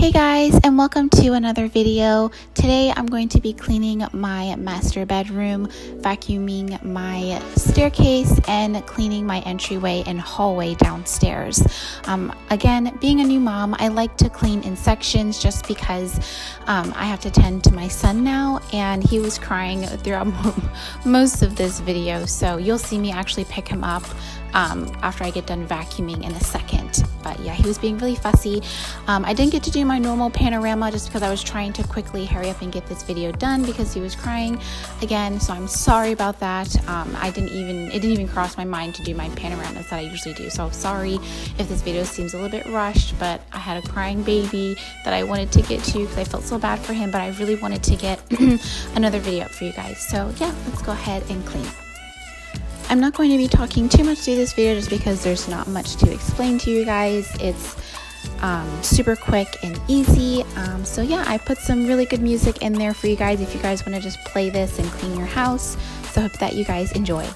Hey guys, and welcome to another video. Today I'm going to be cleaning my master bedroom, vacuuming my staircase, and cleaning my entryway and hallway downstairs. Again, being a new mom, I like to clean in sections just because I have to tend to my son now, and he was crying throughout most of this video, so you'll see me actually pick him up after I get done vacuuming in a second. But yeah, he was being really fussy. I didn't get to do my normal panorama just because I was trying to quickly hurry up and get this video done because he was crying again, so I'm sorry about that. It didn't even cross my mind to do my panoramas that I usually do, so sorry if this video seems a little bit rushed, but I had a crying baby that I wanted to get to because I felt so bad for him, but I really wanted to get another video up for you guys. So yeah, let's go ahead and clean. I'm not going to be talking too much through this video just because there's not much to explain to you guys. It's super quick and easy. So yeah, I put some really good music in there for you guys if you guys want to just play this and clean your house. So I hope that you guys enjoy.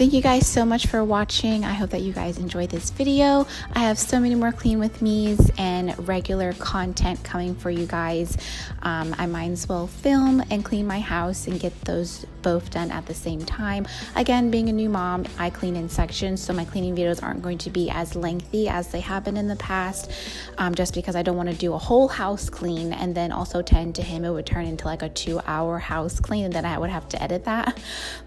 Thank you guys so much for watching. I hope that you guys enjoyed this video. I have so many more clean with me's and regular content coming for you guys. I might as well film and clean my house and get those both done at the same time. Again, being a new mom, I clean in sections, so my cleaning videos aren't going to be as lengthy as they have been in the past, just because I don't want to do a whole house clean and then also tend to him. It would turn into like a 2-hour house clean and then I would have to edit that.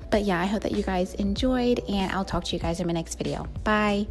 But yeah, I hope that you guys enjoyed, and I'll talk to you guys in my next video. Bye.